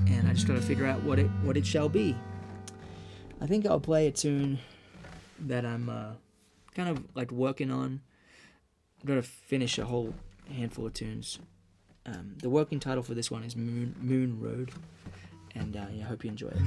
and I just got to figure out what it shall be. I think I'll play a tune that I'm kind of like working on. I've got to finish a whole handful of tunes. The working title for this one is Moon Road, and I hope you enjoy it.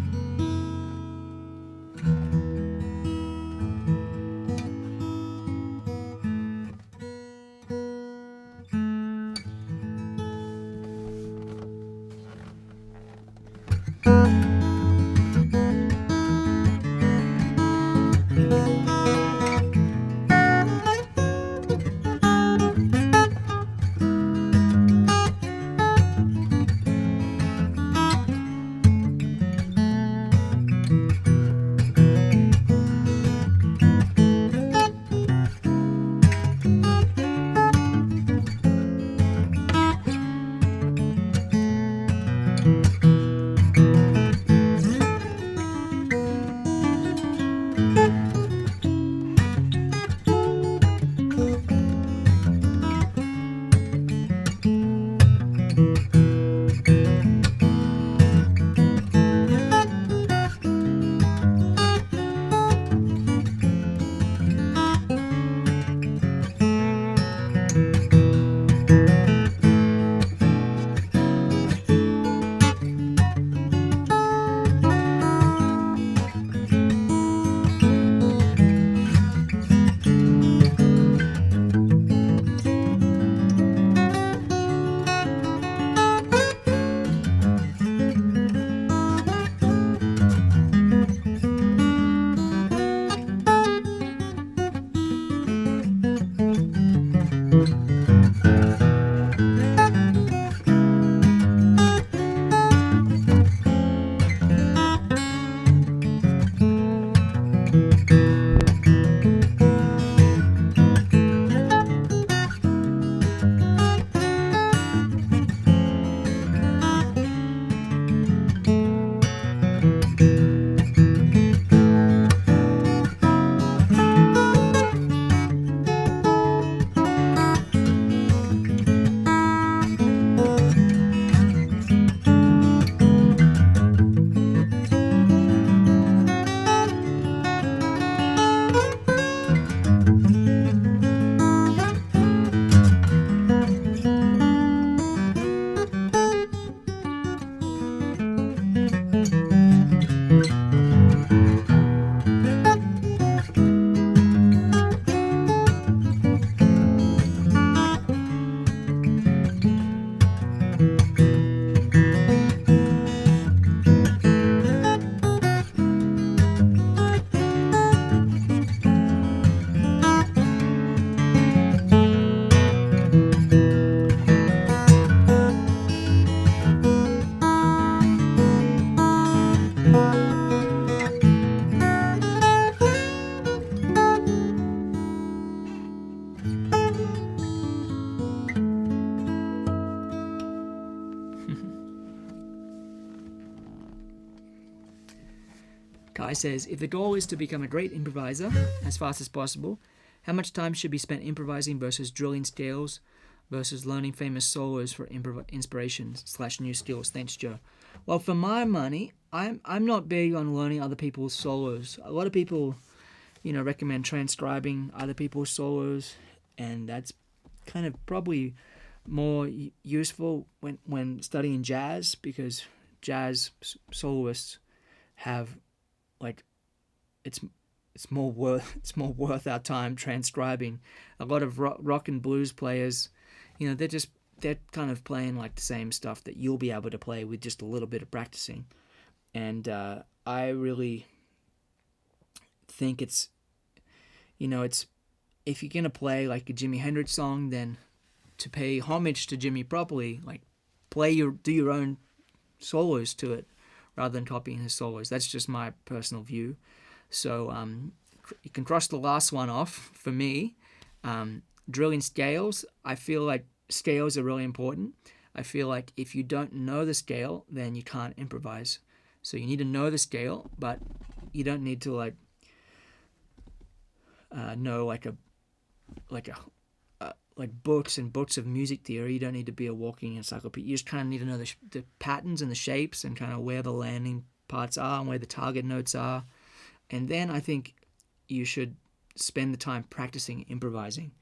Kai says, if the goal is to become a great improviser as fast as possible, how much time should be spent improvising versus drilling scales versus learning famous solos for inspiration / new skills? Thanks, Joe. Well, for my money, I'm not big on learning other people's solos. A lot of people, recommend transcribing other people's solos, and that's kind of probably more useful when studying jazz, because jazz soloists have it's more worth our time transcribing. A lot of rock and blues players, they're kind of playing like the same stuff that you'll be able to play with just a little bit of practicing. And I really think it's if you're gonna play like a Jimi Hendrix song, then to pay homage to Jimmy properly, like do your own solos to it rather than copying his solos. That's just my personal view. So you can cross the last one off for me. Drilling scales, I feel like scales are really important. I feel like if you don't know the scale, then you can't improvise. So you need to know the scale, but you don't need to know like books and books of music theory. You don't need to be a walking encyclopedia. You just kind of need to know the patterns and the shapes and kind of where the landing parts are and where the target notes are. And then I think you should spend the time practicing improvising.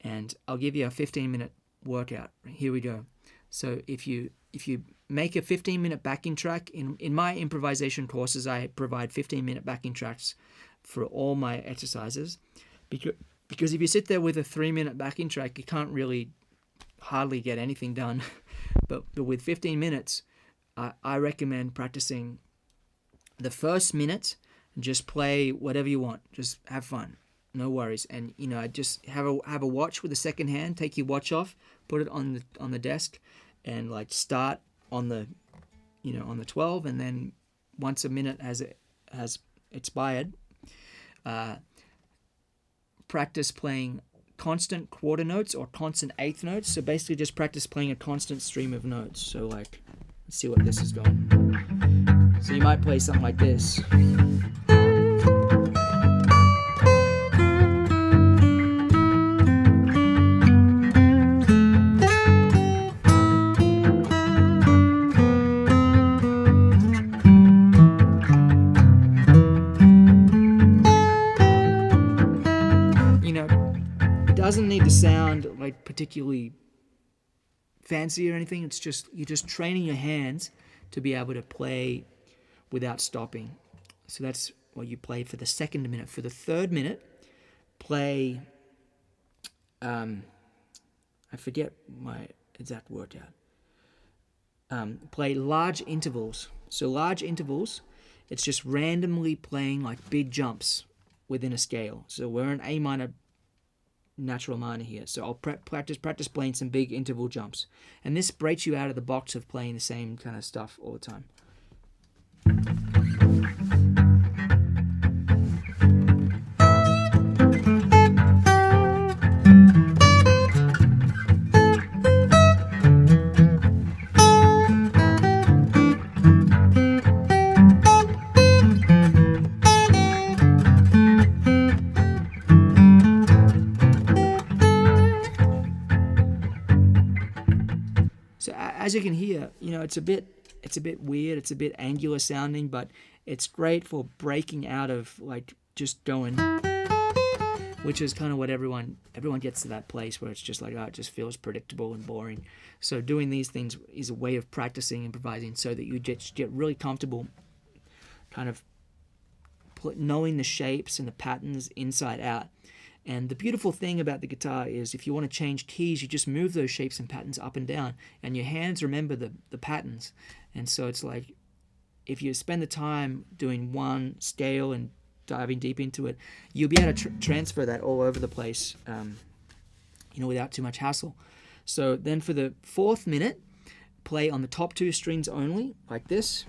And I'll give you a 15-minute workout. Here we go. So if you make a 15-minute backing track, in my improvisation courses, I provide 15-minute backing tracks for all my exercises. Because if you sit there with a 3-minute backing track, you can't really hardly get anything done. But with 15 minutes, I recommend practicing the first minute and just play whatever you want. Just have fun. No worries. And, just have a watch with the second hand. Take your watch off, put it on the desk, and like start on the 12, and then once a minute has expired, practice playing constant quarter notes or constant eighth notes. So basically just practice playing a constant stream of notes. So like, let's see what this is going. So you might play something like this. Doesn't need to sound like particularly fancy or anything. It's just you're just training your hands to be able to play without stopping. So that's what you play for the second minute. For the third minute, play I forget my exact workout. Play large intervals. So large intervals, it's just randomly playing like big jumps within a scale. So we're in A minor natural minor here, so I'll practice playing some big interval jumps, and this breaks you out of the box of playing the same kind of stuff all the time. As you can hear, it's a bit weird, it's a bit angular sounding, but it's great for breaking out of like just going, which is kind of what everyone gets to that place where it's just like, it just feels predictable and boring. So doing these things is a way of practicing improvising so that you get really comfortable kind of knowing the shapes and the patterns inside out. And the beautiful thing about the guitar is if you want to change keys, you just move those shapes and patterns up and down, and your hands remember the patterns. And so it's like if you spend the time doing one scale and diving deep into it, you'll be able to transfer that all over the place, without too much hassle. So then for the fourth minute, play on the top two strings only, like this.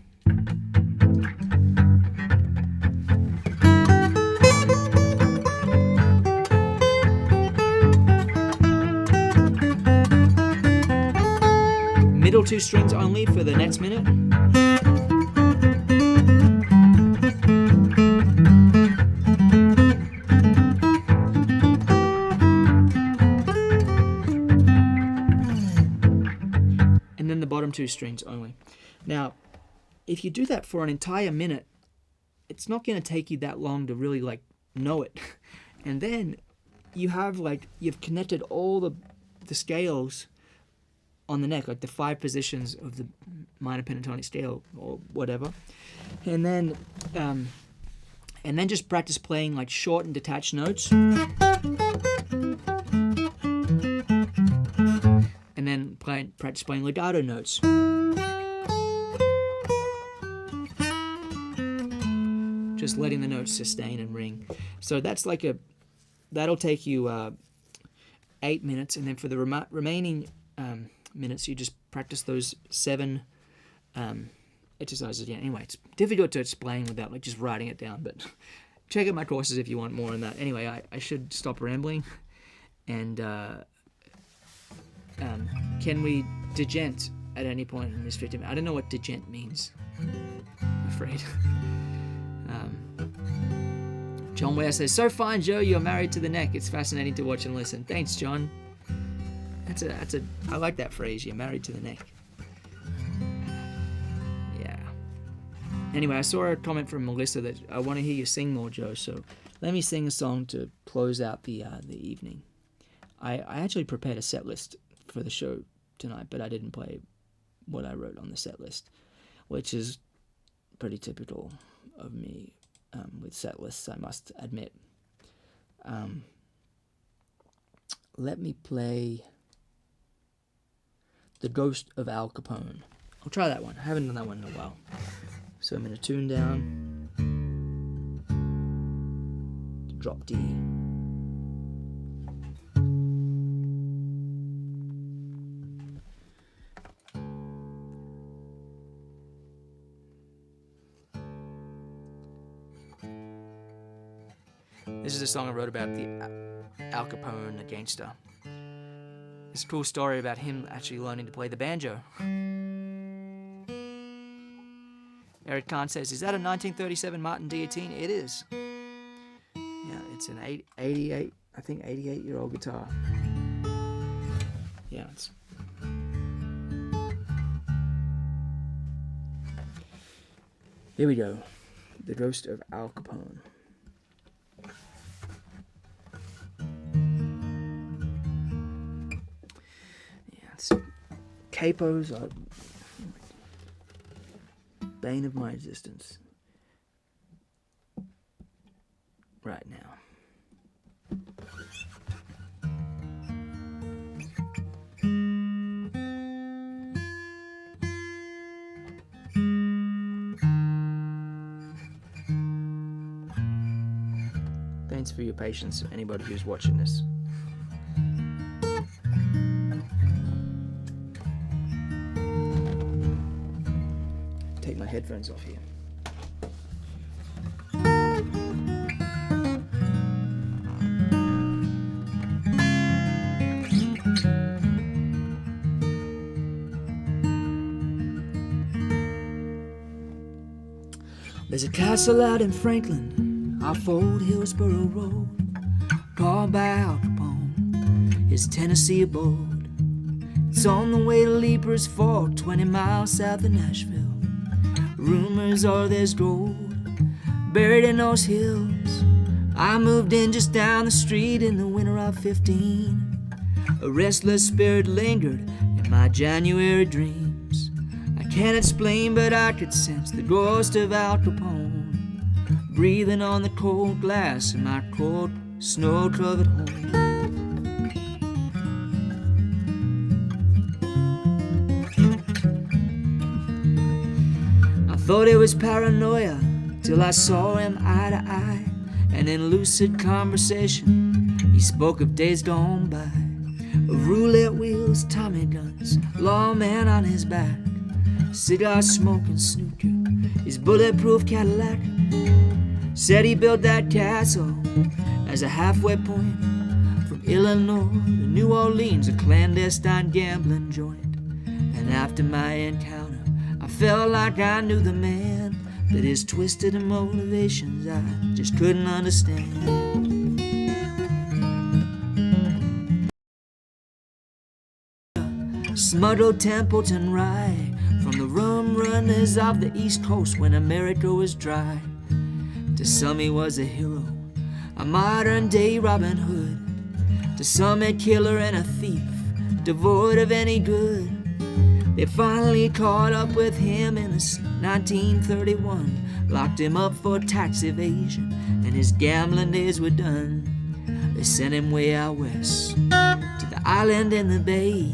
Middle two strings only for the next minute. And then the bottom two strings only. Now, if you do that for an entire minute, it's not going to take you that long to really like know it. And then you've connected all the scales on the neck, like the 5 positions of the minor pentatonic scale or whatever, and then just practice playing like short and detached notes, and then practice playing legato notes, just letting the notes sustain and ring. So that's that'll take you 8 minutes, and then for the remaining minutes, you just practice those 7 exercises again. Anyway, it's difficult to explain without like just writing it down, but check out my courses if you want more on that. Anyway, I should stop rambling, and can we degent at any point in this 15 minutes? I don't know what degent means, I'm afraid. John Ware says, "So fine, Joe, you're married to the neck. It's fascinating to watch and listen." Thanks, John. I like that phrase. You're married to the neck. Yeah. Anyway, I saw a comment from Melissa that I want to hear you sing more, Joe. So let me sing a song to close out the evening. I actually prepared a set list for the show tonight, but I didn't play what I wrote on the set list, which is pretty typical of me with set lists, I must admit. Let me play The Ghost of Al Capone. I'll try that one. I haven't done that one in a while. So I'm going to tune down to drop D. This is a song I wrote about the Al Capone, the gangster. It's a cool story about him actually learning to play the banjo. Eric Kahn says, is that a 1937 Martin Diatine? It is. Yeah, it's an 88-year-old guitar. Yeah, it's... Here we go. The Ghost of Al Capone. Capos are bane of my existence right now. Thanks for your patience, anybody who's watching this. Take my headphones off here. There's a castle out in Franklin off Old Hillsborough Road, called by Al Capone, his Tennessee abode. It's on the way to Leaper's Fork, 20 miles south of Nashville. Rumors are there's gold buried in those hills. I moved in just down the street in the winter of 15. A restless spirit lingered in my January dreams. I can't explain, but I could sense the ghost of Al Capone breathing on the cold glass in my cold, snow-covered home. Thought it was paranoia till I saw him eye to eye, and in lucid conversation he spoke of days gone by, of roulette wheels, Tommy guns, lawman on his back, cigar smoking snooker, his bulletproof Cadillac. Said he built that castle as a halfway point from Illinois to New Orleans, a clandestine gambling joint. And after my encounter, I felt like I knew the man, but his twisted motivations I just couldn't understand. Smuggled Templeton rye from the rum runners of the East Coast when America was dry. To some he was a hero, a modern day Robin Hood. To some a killer and a thief, devoid of any good. They finally caught up with him in 1931, locked him up for tax evasion, and his gambling days were done. They sent him way out west, to the island in the bay.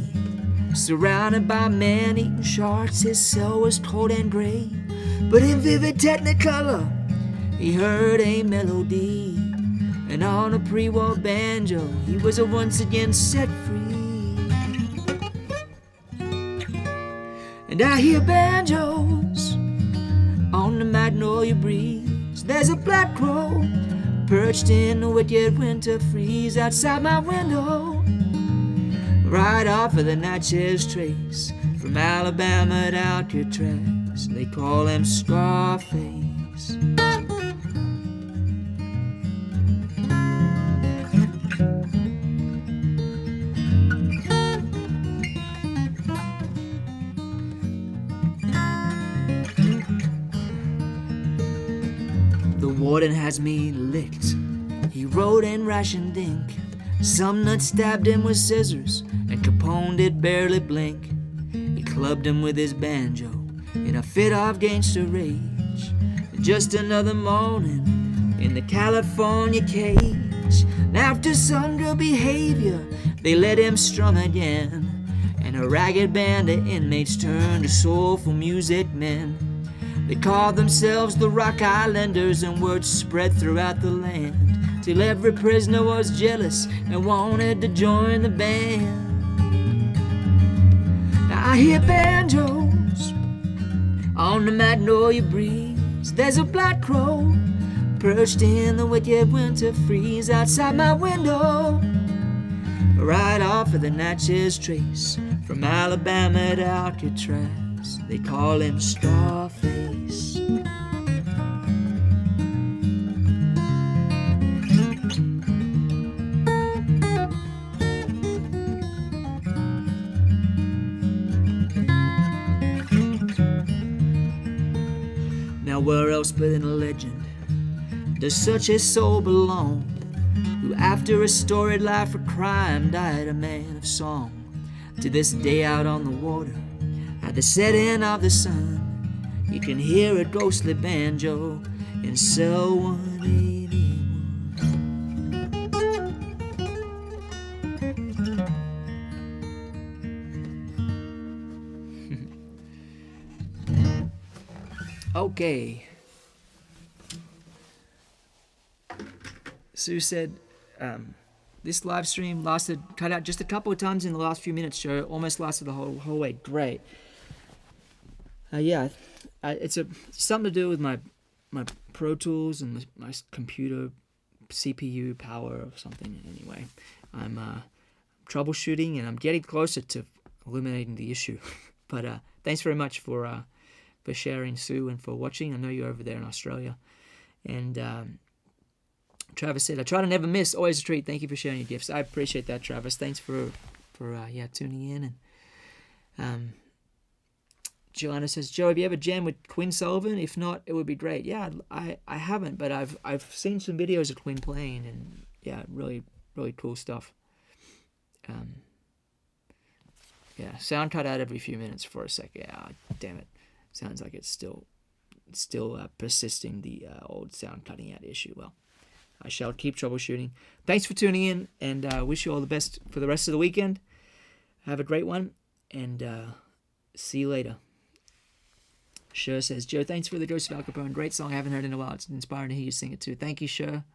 Surrounded by man-eating sharks, his cell was cold and gray. But in vivid technicolor, he heard a melody, and on a pre-war banjo, he was once again set free. And I hear banjos on the magnolia breeze. There's a black crow perched in the wicked winter freeze outside my window, right off of the Natchez Trace, from Alabama to Alcatraz. They call him Scarface. The warden has me licked. He wrote in rationed ink. Some nut stabbed him with scissors, and Capone did barely blink. He clubbed him with his banjo in a fit of gangster rage. Just another morning in the California cage. And after some good behavior, they let him strum again. And a ragged band of inmates turned to soulful music men. They called themselves the Rock Islanders, and word spread throughout the land, till every prisoner was jealous and wanted to join the band. Now I hear banjos on the magnolia breeze. There's a black crow perched in the wicked winter freeze outside my window, right off of the Natchez Trace, from Alabama to Alcatraz. They call him Starface. Now where else but in a legend does such a soul belong, who after a storied life of crime died a man of song? To this day out on the water, at the setting of the sun, you can hear a ghostly banjo in cell 181. Okay. Sue said, this live stream cut out just a couple of times in the last few minutes, Joe. Almost lasted the whole way. Great. It's something to do with my Pro Tools and my computer CPU power or something. Anyway, I'm troubleshooting, and I'm getting closer to eliminating the issue. But thanks very much for sharing, Sue, and for watching. I know you're over there in Australia. And Travis said, I try to never miss. Always a treat. Thank you for sharing your gifts. I appreciate that, Travis. Thanks for tuning in. And Joanna says, Joe, have you ever jammed with Quinn Sullivan? If not, it would be great. Yeah, I haven't, but I've seen some videos of Quinn playing, and yeah, really, really cool stuff. Sound cut out every few minutes for a sec. Yeah, damn it. Sounds like it's still persisting, the old sound cutting out issue. Well, I shall keep troubleshooting. Thanks for tuning in, and wish you all the best for the rest of the weekend. Have a great one, and see you later. Sher says, Joe, thanks for the Ghost of Al Capone. Great song. I haven't heard in a while. It's inspiring to hear you sing it too. Thank you, Sher.